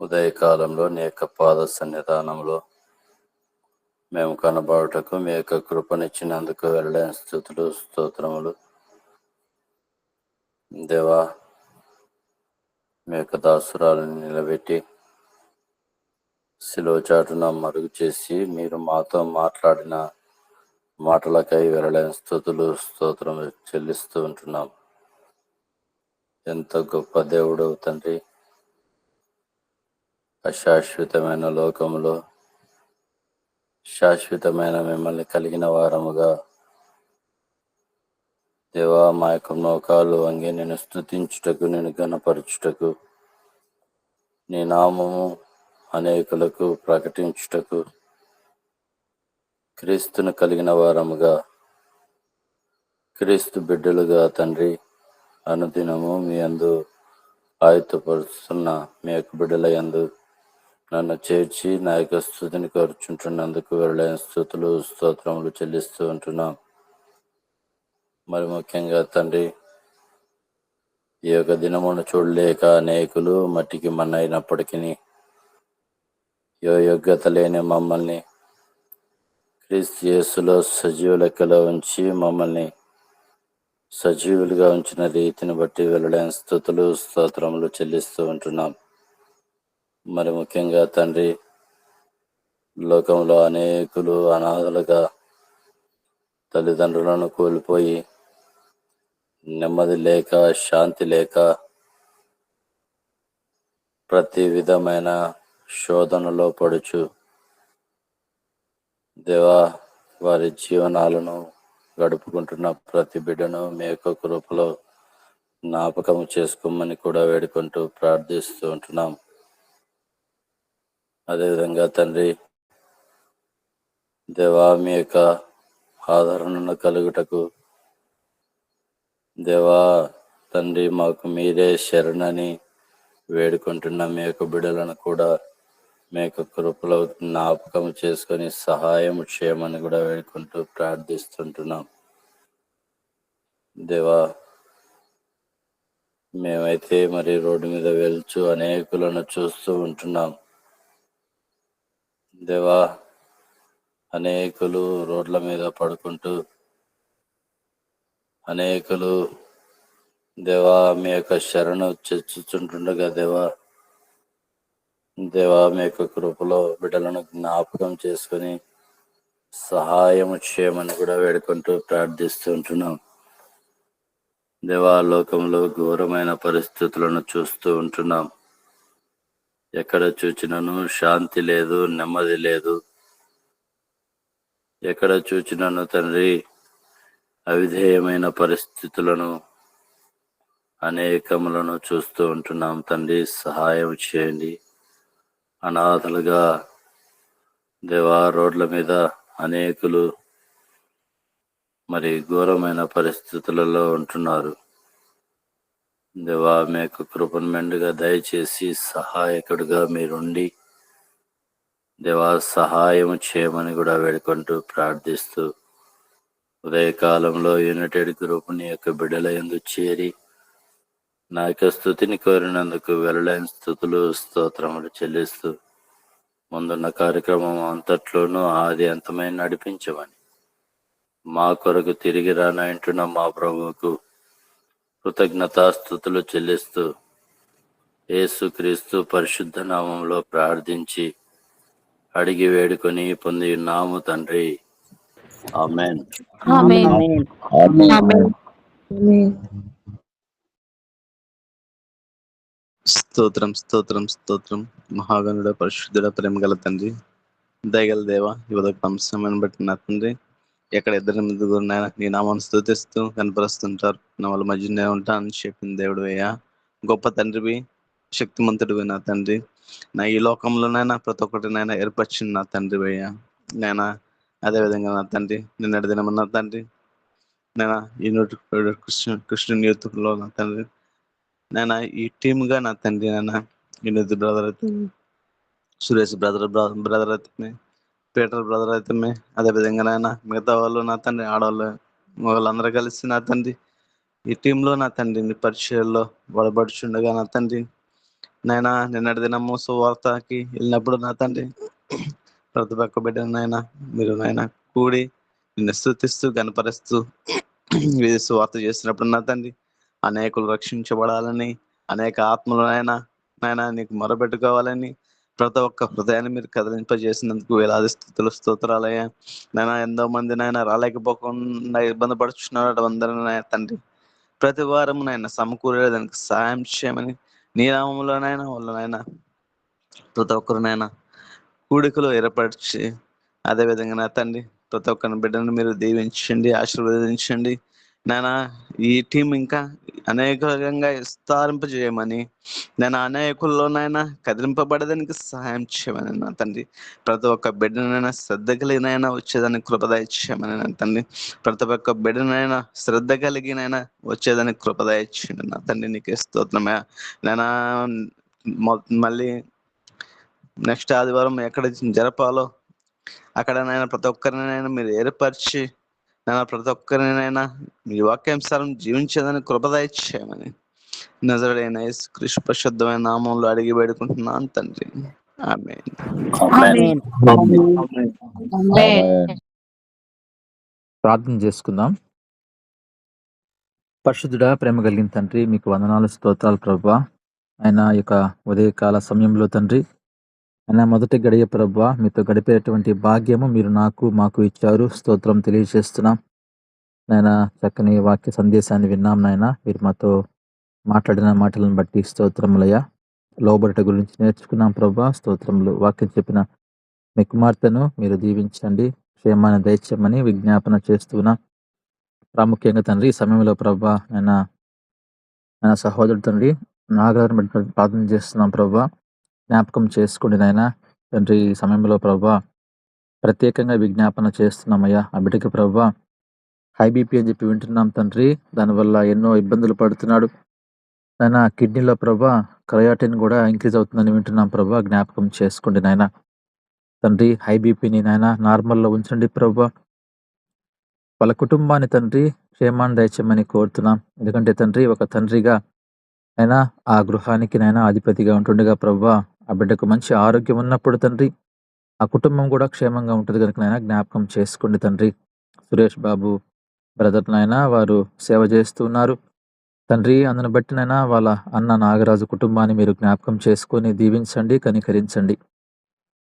ఉదయకాలంలో నీ యొక్క పాద సన్నిధానంలో మేము కనబడుటకు మీ యొక్క కృపనిచ్చినందుకు వెళ్ళలేని స్థుతులు స్తోత్రములు. దేవా, మీ యొక్క దాసురాలను నిలబెట్టి శిలువ చాటున మరుగు చేసి మీరు మాతో మాట్లాడిన మాటలకై వెళ్ళలేని స్థుతులు స్తోత్రములు చెల్లిస్తూ ఉంటున్నాం. ఎంత గొప్ప దేవుడు తండ్రి. అశాశ్వతమైన లోకములో శాశ్వతమైన మిమ్మల్ని కలిగిన వారముగా దేవా, మా యొక్క మోకాలు వంగి నేను స్తుతించుటకు, నేను గణపరచుటకు, నీ నామము అనేకులకు ప్రకటించుటకు, క్రీస్తును కలిగిన వారముగా, క్రీస్తు బిడ్డలుగా తండ్రి అనుదినము మీ యందు ఆయుధపరుస్తున్న మీ యొక్క బిడ్డల యందు నన్ను చేర్చి నా యొక్క స్థుతిని కోరుచుంటున్నందుకు వెళ్ళైన స్థుతులు స్తోత్రములు చెల్లిస్తూ ఉంటున్నాం. మరి ముఖ్యంగా తండ్రి, ఈ యొక్క దినమును చూడలేక అనేకులు మట్టికి మన్నైనప్పటికీ యోగ్యత లేని మమ్మల్ని క్రీస్తు యేసులో సజీవ లెక్కలో ఉంచి మమ్మల్ని సజీవులుగా ఉంచిన రీతిని బట్టి వెళ్ళలేని స్థుతులు స్తోత్రములు చెల్లిస్తూ ఉంటున్నాం. మరి ముఖ్యంగా తండ్రి, లోకంలో అనేకులు అనాథలుగా తల్లిదండ్రులను కోల్పోయి నెమ్మది లేక, శాంతి లేక, ప్రతి విధమైన శోధనలో పడుచు దేవా, వారి జీవనాలను గడుపుకుంటున్న ప్రతి బిడ్డను మీ యొక్క కృపలో జ్ఞాపకం చేసుకోమని కూడా వేడుకుంటూ ప్రార్థిస్తూ ఉంటున్నాం. అదేవిధంగా తండ్రి దేవా, మీ యొక్క ఆదరణను కలుగుటకు దేవా తండ్రి, మాకు మీరే శరణని వేడుకుంటున్న మీ యొక్క బిడ్డలను కూడా మీ యొక్క కృపలో జ్ఞాపకం చేసుకొని సహాయం చేయమని కూడా వేడుకుంటూ ప్రార్థిస్తుంటున్నాం. దేవా, మేమైతే మరి రోడ్డు మీద వెళ్తూ అనేకులను చూస్తూ ఉంటున్నాం. దేవా, అనేకులు రోడ్ల మీద పడుకుంటూ, అనేకులు దేవా మీ యొక్క శరణు చర్చించుంటుండగా దేవా మీ యొక్క కృపలో బిడ్డలను జ్ఞాపకం చేసుకుని సహాయం చేయమని కూడా వేడుకుంటూ ప్రార్థిస్తూ ఉంటున్నాం. దేవా, లోకంలో ఘోరమైన పరిస్థితులను చూస్తూ ఉంటున్నాం. ఎక్కడ చూచినను శాంతి లేదు, నెమ్మది లేదు. ఎక్కడ చూచినను తండ్రి అవిధేయమైన పరిస్థితులను అనేకములను చూస్తూ ఉంటున్నాం. తండ్రి, సహాయం చేయండి. అనాథలుగా దేవా రోడ్ల మీద అనేకులు మరి ఘోరమైన పరిస్థితులలో ఉంటున్నారు. దేవా, మీ యొక్క కృపను మెండుగా దయచేసి సహాయకుడిగా మీరుండి దేవా సహాయం చేయమని కూడా వేడుకుంటూ ప్రార్థిస్తూ ఉదయకాలంలో యునైటెడ్ గ్రూప్ని యొక్క బిడ్డల యందు చేరి నా యొక్క స్థుతిని కోరినందుకు వెళ్ళలేని స్థుతులు స్తోత్రములు చెల్లిస్తూ ముందున్న కార్యక్రమం అంతట్లోనూ ఆది అంతమైన నడిపించమని మా కొరకు తిరిగి రానంటున్న మా ప్రభువుకు కృతజ్ఞతాస్థుతులు చెల్లిస్తూ యేసుక్రీస్తు పరిశుద్ధ నామంలో ప్రార్థించి అడిగి వేడుకొని పొంది ఉన్నాము తండ్రి. ఆమేన్. స్తోత్రం స్తోత్రం స్తోత్రం. మహాగణుడ, పరిశుద్ధుడ, ప్రేమగల తండ్రి, దయగల దేవ, యువత సమయాన్ని బట్టి నా తండ్రి, ఎక్కడ ఇద్దరు ముగ్గురు నీ నామాన్ని స్తుతిస్తూ కనపరుస్తుంటారు, నా వాళ్ళ మధ్యనే ఉంటానని చెప్పిన దేవుడు అయ్యా, గొప్ప తండ్రివి, శక్తిమంతుడివి నా తండ్రి. నా ఈ లోకంలోనైనా ప్రతి ఒక్కటినైనా ఏర్పరిచిన నా తండ్రి అయ్యా. నేను అదేవిధంగా నా తండ్రి నిన్నటి దినమన్నా తండ్రి, నేను ఈ క్రిస్టియన్ యూత్లో నా తండ్రి, నేను ఈ టీమ్గా నా తండ్రి, నేను వినోద్ బ్రదర్ అయితే, సురేష్ బ్రదర్ అయితే, పీటర్ బ్రదర్ అయితే, అదేవిధంగా నాయన మిగతా వాళ్ళు నా తండ్రి, ఆడవాళ్ళు వాళ్ళందరూ కలిసి నా తండ్రి ఈ టీంలో నా తండ్రి నీ పరిచయాల్లో బలపడుచుండగా నా తండ్రి, నాయనా నిన్నటి దినము సువార్తకి వెళ్ళినప్పుడు నా తండ్రి ప్రతి ఒక్క బిడ్డను నాయన మీరు నాయన కూడి నిన్ను స్తుతిస్తూ గనపరుస్తూ వీధి సువార్త చేస్తున్నప్పుడు నా తండ్రి అనేకులు రక్షించబడాలని అనేక ఆత్మలు నాయన నీకు మొరబెట్టుకోవాలని ప్రతి ఒక్క హృదయాన్ని మీరు కదిలింపజేసినందుకు వేలాది స్థుతులు స్తోత్రాలయ్యా. నాయన ఎంతో మంది నాయన రాలేకపోకుండా ఇబ్బంది పడుచున్నారు అందరూ నాయన తండ్రి ప్రతి వారం నాయన సమకూరే దానికి సాయం చేయమని నీ నామంలోనైనా వాళ్ళనైనా ప్రతి ఒక్కరినైనా కూడికలు ఏర్పరిచి అదేవిధంగా నా తండ్రి ప్రతి ఒక్కరి బిడ్డను మీరు దీవించండి, ఆశీర్వదించండి నాయన. ఈ టీం ఇంకా అనేకంగా విస్తరింపజేయమని నేను అనేకుల్లోనైనా కదిలింపబడడానికి సహాయం చేయమని నా తండ్రి. ప్రతి ఒక్క బిడ్డనైనా శ్రద్ధ కలిగినైనా వచ్చేదానికి కృపదయ చేయమని నా తండ్రి. ప్రతి ఒక్క బిడ్డనైనా శ్రద్ధ కలిగినైనా వచ్చేదానికి కృపదయ చేయండి నా తండ్రి. నీకే స్తోత్రమే నేనా. మళ్ళీ నెక్స్ట్ ఆదివారం ఎక్కడ జరపాలో అక్కడనైనా ప్రతి ఒక్కరినైనా మీరు ఏర్పరిచి నేను ప్రతి ఒక్కరినైనా మీ వాక్యానుసారం జీవించేదని కృపదయ చేయమని నజరుడైన యేసుక్రీస్తు పరిశుద్ధమైన నామంలో అడిగి వేడుకుంటున్నాను తండ్రి. ఆమేన్. ఆమేన్. ప్రార్థన చేసుకుందాం. పరిశుద్ధుడా, ప్రేమ కలిగిన తండ్రి, మీకు వందనాలు, స్తోత్రాలు ప్రభువా. ఆయన యొక్క ఉదయకాల సమయంలో తండ్రి, ఆయన మొదటి గడియ ప్రభువా, మీతో గడిపేటువంటి భాగ్యము మీరు మాకు ఇచ్చారు. స్తోత్రం తెలియజేస్తున్నాం నాయన. చక్కని వాక్య సందేశాన్ని విన్నాం నాయన. మీరు మాతో మాట్లాడిన మాటలను బట్టి స్తోత్రములయ్యా. లోబడట గురించి నేర్చుకున్నాం ప్రభువా. స్తోత్రములు. వాక్యం చెప్పిన మీ కుమార్తెను మీరు దీవించండి, క్షేమాన్ని దయచేయమని విజ్ఞాపన చేస్తున్నా. ప్రాముఖ్యంగా తండ్రి ఈ సమయంలో ప్రభా ఆయన సహోదరుడు తండ్రి నాగారిని బట్టి ప్రార్థన చేస్తున్నాం ప్రభా. జ్ఞాపకం చేసుకోండి నాయన తండ్రి. ఈ సమయంలో ప్రభా ప్రత్యేకంగా విజ్ఞాపన చేస్తున్నామయ్యా. ఆ బిడ్డకి ప్రభా హై బీపీ అని చెప్పి వింటున్నాం తండ్రి. దానివల్ల ఎన్నో ఇబ్బందులు పడుతున్నాడు నాయన. కిడ్నీలో ప్రభా క్రయాటిన్ కూడా ఇంక్రీజ్ అవుతుందని వింటున్నాం ప్రభా. జ్ఞాపకం చేసుకోండి నాయన తండ్రి. హై బీపీని నాయన నార్మల్లో ఉంచండి ప్రభా. వాళ్ళ కుటుంబాన్ని తండ్రి క్షేమాన్ని దయచేయమని కోరుతున్నాం. ఎందుకంటే తండ్రి ఒక తండ్రిగా అయినా ఆ గృహానికి నైనా అధిపతిగా ఉంటుండగా ప్రభా ఆ బిడ్డకు మంచి ఆరోగ్యం ఉన్నప్పుడు తండ్రి ఆ కుటుంబం కూడా క్షేమంగా ఉంటుంది కనుక నైనా జ్ఞాపకం చేసుకోండి తండ్రి. సురేష్ బాబు బ్రదర్ నైనా వారు సేవ చేస్తున్నారు తండ్రి. అందును బట్టినైనా వాళ్ళ అన్న నాగరాజు కుటుంబాన్ని మీరు జ్ఞాపకం చేసుకొని దీవించండి, కనికరించండి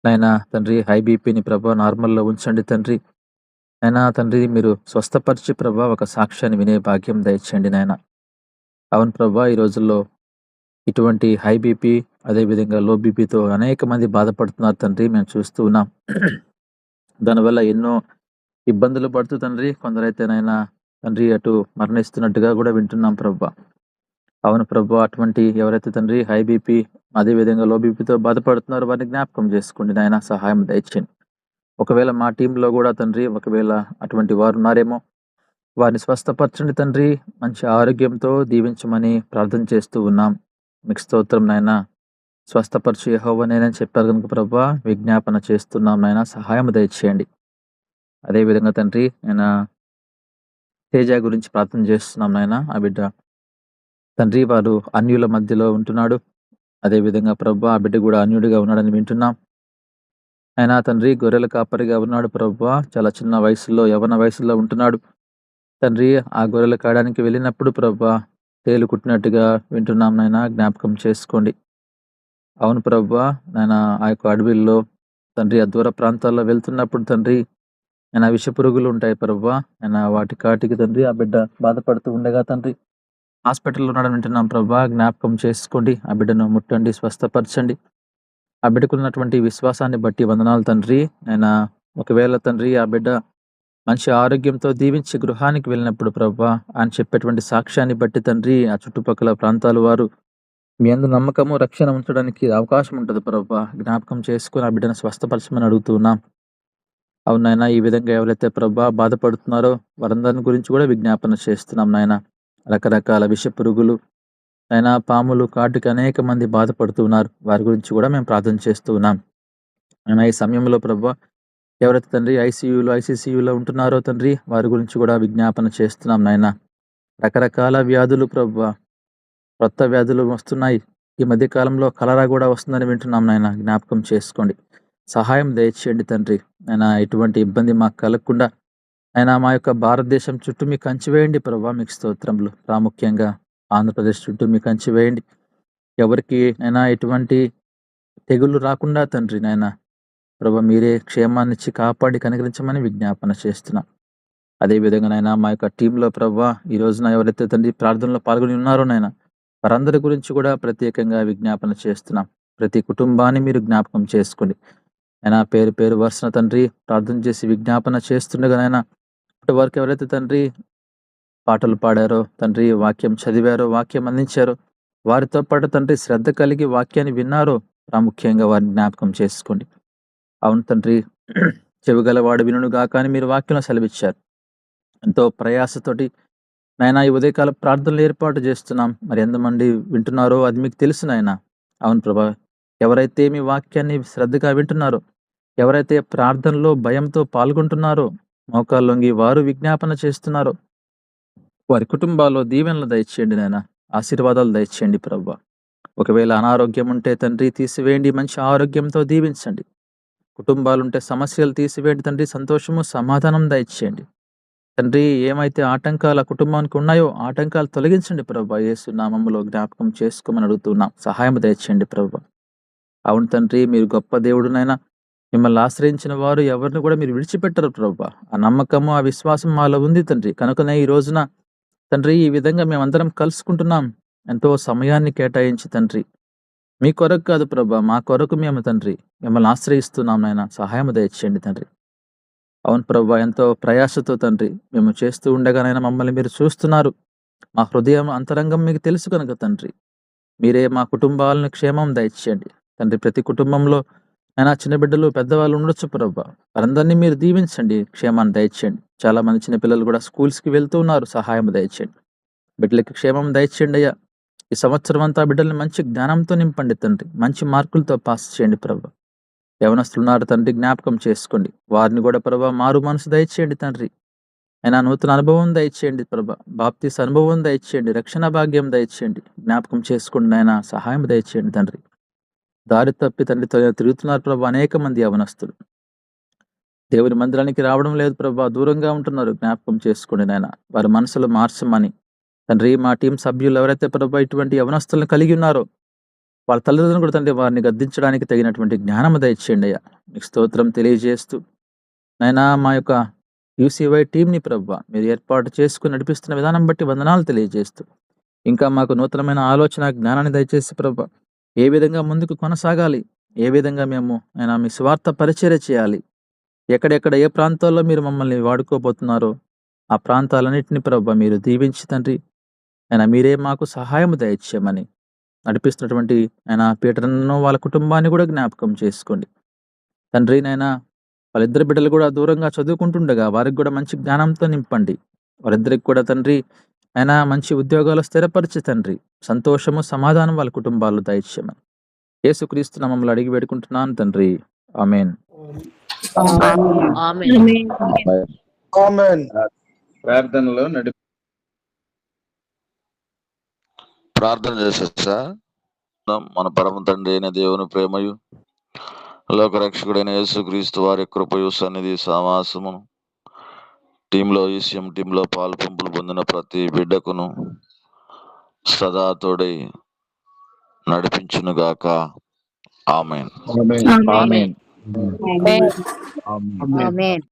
నైనా తండ్రి. హై బీపీని ప్రభా నార్మల్లో ఉంచండి తండ్రి. అయినా తండ్రి మీరు స్వస్థపరిచి ప్రభా ఒక సాక్ష్యాన్ని వినే భాగ్యం దయచేయండి నాయన. అవును ప్రభా, ఈ రోజుల్లో ఇటువంటి హై బీపీ అదేవిధంగా లో బీపీతో అనేక మంది బాధపడుతున్నారు తండ్రి. మేము చూస్తూ ఉన్నాం. దానివల్ల ఎన్నో ఇబ్బందులు పడుతూ తండ్రి కొందరైతేనైనా తండ్రి అటు మరణిస్తున్నట్టుగా కూడా వింటున్నాం ప్రభా. అవును ప్రభా, అటువంటి ఎవరైతే తండ్రి హై బీపీ అదేవిధంగా లో బీపీతో బాధపడుతున్నారో వారిని జ్ఞాపకం చేసుకోండి నాయన, సహాయం దయచేయండి. ఒకవేళ మా టీంలో కూడా తండ్రి ఒకవేళ అటువంటి వారు ఉన్నారేమో వారిని స్వస్థపరచండి తండ్రి. మంచి ఆరోగ్యంతో దీవించమని ప్రార్థన చేస్తూ ఉన్నాం. మీకు స్తోత్రం నాయన. స్వస్థపరచు యెహోవానేనని చెప్పారు కనుక ప్రభా విజ్ఞాపన చేస్తున్నాం నాయన, సహాయం దయచేయండి. అదేవిధంగా తండ్రి నేను తేజ గురించి ప్రార్థన చేస్తున్నాం నాయన. ఆ బిడ్డ తండ్రి వారు అన్యుల మధ్యలో ఉంటున్నాడు. అదేవిధంగా ప్రభా ఆ బిడ్డ కూడా అన్యుడిగా ఉన్నాడని వింటున్నాం. ఆయన తండ్రి గొర్రెల కాపరిగా ఉన్నాడు ప్రభా. చాలా చిన్న వయసులో యవన వయసులో ఉంటున్నాడు తండ్రి. ఆ గొర్రెలు కాయడానికి వెళ్ళినప్పుడు ప్రభా తేలు కుట్టినట్టుగా వింటున్నాం నాయన, జ్ఞాపకం చేసుకోండి. అవును ప్రభా, నాయన ఆ యొక్క అడవిల్లో తండ్రి ఆ దూర ప్రాంతాల్లో వెళ్తున్నప్పుడు తండ్రి ఆయన విష పురుగులు ఉంటాయి ప్రభా. ఆయన వాటి కాటికి తండ్రి ఆ బిడ్డ బాధపడుతూ ఉండగా తండ్రి హాస్పిటల్లో ఉన్నాడని వింటున్నాం ప్రభా. జ్ఞాపకం చేసుకోండి, ఆ బిడ్డను ముట్టండి, స్వస్థపరచండి. ఆ బిడ్డకున్నటువంటి విశ్వాసాన్ని బట్టి వందనాలు తండ్రి. ఆయన ఒకవేళ తండ్రి ఆ బిడ్డ మంచి ఆరోగ్యంతో దీవించి గృహానికి వెళ్ళినప్పుడు ప్రభా ఆయన చెప్పేటువంటి సాక్ష్యాన్ని బట్టి తండ్రి ఆ చుట్టుపక్కల ప్రాంతాల వారు మీ అందు నమ్మకము రక్షణ ఉంచడానికి అవకాశం ఉంటుంది ప్రభా. జ్ఞాపకం చేసుకుని ఆ బిడ్డను స్వస్థపరచమని అడుగుతున్నాం. అవునాయన, ఈ విధంగా ఎవరైతే ప్రభా బాధపడుతున్నారో వారందరిని గురించి కూడా విజ్ఞాపన చేస్తున్నాం నాయన. రకరకాల విష పురుగులు అయినా పాములు కాటుకి అనేక మంది బాధపడుతూ ఉన్నారు. వారి గురించి కూడా మేము ప్రార్థన చేస్తూ ఉన్నాం. అయినా ఈ సమయంలో ప్రభా ఎవరైతే తండ్రి ఐసీసీయూలో ఉంటున్నారో తండ్రి వారి గురించి కూడా విజ్ఞాపన చేస్తున్నాం నాయన. రకరకాల వ్యాధులు ప్రభా, కొత్త వ్యాధులు వస్తున్నాయి. ఈ మధ్య కాలంలో కలరా కూడా వస్తుందని వింటున్నాం నాయన, జ్ఞాపకం చేసుకోండి, సహాయం దయచేయండి తండ్రి. ఆయన ఎటువంటి ఇబ్బంది మాకు కలగకుండా ఆయన మా యొక్క భారతదేశం చుట్టూ మీకు కంచి వేయండి ప్రభా, మీకు స్తోత్రములు. ప్రాముఖ్యంగా ఆంధ్రప్రదేశ్ చుట్టూ మీకు కంచి వేయండి. ఎవరికి అయినా ఎటువంటి తెగుళ్ళు రాకుండా తండ్రి నాయన ప్రభా మీరే క్షేమాన్ని ఇచ్చి కాపాడి కనికరించమని విజ్ఞాపన చేస్తున్నాం. అదేవిధంగా నాయన మా యొక్క టీంలో ప్రభా ఈ రోజున ఎవరైతే తండ్రి ప్రార్థనలో పాల్గొని ఉన్నారో నాయన వారందరి గురించి కూడా ప్రత్యేకంగా విజ్ఞాపన చేస్తున్నాం. ప్రతి కుటుంబాన్ని మీరు జ్ఞాపకం చేసుకోండి. అయినా పేరు పేరు వరుసన తండ్రి ప్రార్థన చేసి విజ్ఞాపన చేస్తుండగా నాయన ఇప్పటి వరకు ఎవరైతే తండ్రి పాటలు పాడారో తండ్రి, వాక్యం చదివారో, వాక్యం అందించారో, వారితో పాటు తండ్రి శ్రద్ధ కలిగి వాక్యాన్ని విన్నారో ప్రాముఖ్యంగా వారిని జ్ఞాపకం చేసుకోండి. అవును తండ్రి, చెవిగలవాడు వినుగా కానీ మీరు వాక్యంలో సెలవిచ్చారు. ఎంతో ప్రయాసతోటి నాయన ఈ ఉదయకాల ప్రార్థనలు ఏర్పాటు చేస్తున్నాం. మరి ఎంతమంది వింటున్నారో అది మీకు తెలుసు నాయన. అవును ప్రభా, ఎవరైతే మీ వాక్యాన్ని శ్రద్ధగా వింటున్నారో, ఎవరైతే ప్రార్థనలో భయంతో పాల్గొంటున్నారో, మోకాళ్ళొంగి వారు విజ్ఞాపన చేస్తున్నారో, వారి కుటుంబాల్లో దీవెనలు దయచేయండి నాయన, ఆశీర్వాదాలు దయచేయండి ప్రభా. ఒకవేళ అనారోగ్యం ఉంటే తండ్రి తీసివేయండి, మంచి ఆరోగ్యంతో దీవించండి. కుటుంబాలుంటే సమస్యలు తీసివేయండి తండ్రి, సంతోషము సమాధానం దయచేయండి తండ్రి. ఏమైతే ఆటంకాలు ఆ కుటుంబానికి ఉన్నాయో ఆటంకాలు తొలగించండి ప్రభా. యేసు నామములో జ్ఞాపకం చేసుకోమని అడుగుతున్నాం, సహాయం దయచేయండి ప్రభా. అవును తండ్రి, మీరు గొప్ప దేవుడునైనా మిమ్మల్ని ఆశ్రయించిన వారు ఎవరిని కూడా మీరు విడిచిపెట్టరు ప్రభా. ఆ నమ్మకము ఆ విశ్వాసం మాలో ఉంది తండ్రి. కనుకనే ఈ రోజున తండ్రి ఈ విధంగా మేమందరం కలుసుకుంటున్నాం. ఎంతో సమయాన్ని కేటాయించి తండ్రి, మీ కొరకు కాదు ప్రభా, మా కొరకు మేము తండ్రి మిమ్మల్ని ఆశ్రయిస్తున్నాం నాయన, సహాయం దయచేయండి తండ్రి. అవును ప్రభా, ఎంతో ప్రయాసతో తండ్రి మేము చేస్తూ ఉండగానైనా మమ్మల్ని మీరు చూస్తున్నారు. మా హృదయం అంతరంగం మీకు తెలుసు కనుక తండ్రి మీరే మా కుటుంబాలను క్షేమం దయచేయండి తండ్రి. ప్రతి కుటుంబంలో అయినా చిన్న బిడ్డలు పెద్దవాళ్ళు ఉండొచ్చు ప్రభా, వారందరినీ మీరు దీవించండి, క్షేమాన్ని దయచేయండి. చాలా మంది చిన్న పిల్లలు కూడా స్కూల్స్కి వెళ్తూ ఉన్నారు, సహాయం దయచేయండి. బిడ్డలకి క్షేమం దయచేయండి అయ్యా. ఈ సంవత్సరం అంతా బిడ్డల్ని మంచి జ్ఞానంతో నింపండి తండ్రి, మంచి మార్కులతో పాస్ చేయండి ప్రభా. యవనస్తులున్నారు తండ్రి, జ్ఞాపకం చేసుకోండి, వారిని కూడా ప్రభా మారు మనసు దయచేయండి తండ్రి. అయినా నూతన అనుభవం దయచేయండి ప్రభా, బాప్తీస్ అనుభవం దయచేయండి, రక్షణ భాగ్యం దయచేయండి, జ్ఞాపకం చేసుకోండి నాయన, సహాయం దయచేయండి తండ్రి. దారి తప్పి తండ్రితో తిరుగుతున్నారు ప్రభా అనేక మంది యవనస్తులు, దేవుని మందిరానికి రావడం లేదు ప్రభా, దూరంగా ఉంటున్నారు, జ్ఞాపకం చేసుకోండి నాయన. వారి మనసులు మార్చమని తండ్రి, మా టీం సభ్యులు ఎవరైతే ప్రభా ఇటువంటి యవనస్తులను కలిగి ఉన్నారో వాళ్ళ తల్లిదండ్రులు కూడా తండ్రి వారిని గద్దించడానికి తగినటువంటి జ్ఞానం దయచేయండి అయ్యా. మీకు స్తోత్రం తెలియజేస్తూ నాయనా మా యొక్క యూసీవై టీంని ప్రభా మీరు ఏర్పాటు చేసుకుని నడిపిస్తున్న విధానం బట్టి వందనాలు తెలియజేస్తూ ఇంకా మాకు నూతనమైన ఆలోచన జ్ఞానాన్ని దయచేసి ప్రభా ఏ విధంగా ముందుకు కొనసాగాలి, ఏ విధంగా మేము ఆయన మీ స్వార్థ పరిచర్య చేయాలి, ఎక్కడెక్కడ ఏ ప్రాంతాల్లో మీరు మమ్మల్ని వాడుకోబోతున్నారో ఆ ప్రాంతాలన్నింటినీ ప్రభా మీరు దీవించి తండ్రి ఆయన మీరే మాకు సహాయం దయచేయమని నడిపిస్తున్నటువంటి ఆయన పీటర్ను వాళ్ళ కుటుంబాన్ని కూడా జ్ఞాపకం చేసుకోండి తండ్రి. నాయన వాళ్ళిద్దరు బిడ్డలు కూడా దూరంగా చదువుకుంటుండగా వారికి కూడా మంచి జ్ఞానంతో నింపండి. వారిద్దరికి కూడా తండ్రి ఆయన మంచి ఉద్యోగాలు స్థిరపరిచి తండ్రి సంతోషము సమాధానం వాళ్ళ కుటుంబాలు దయచేయమని యేసుక్రీస్తు నామములో అడిగి వేడుకుంటున్నాను తండ్రి, ఆమేన్. ప్రార్థనలో ప్రార్థన చేసేసా. మన పరమ తండ్రి అయిన దేవుని ప్రేమయు లోకరక్షకుడైన యేసుక్రీస్తు వారి కృపయు సన్నిధి సమాసమును టీంలో ఈసీఎం టీంలో పాలు పంపులు పొందిన ప్రతి బిడ్డకును సదా తోడై నడిపించునుగాక. ఆమేన్. ఆమేన్. ఆమేన్.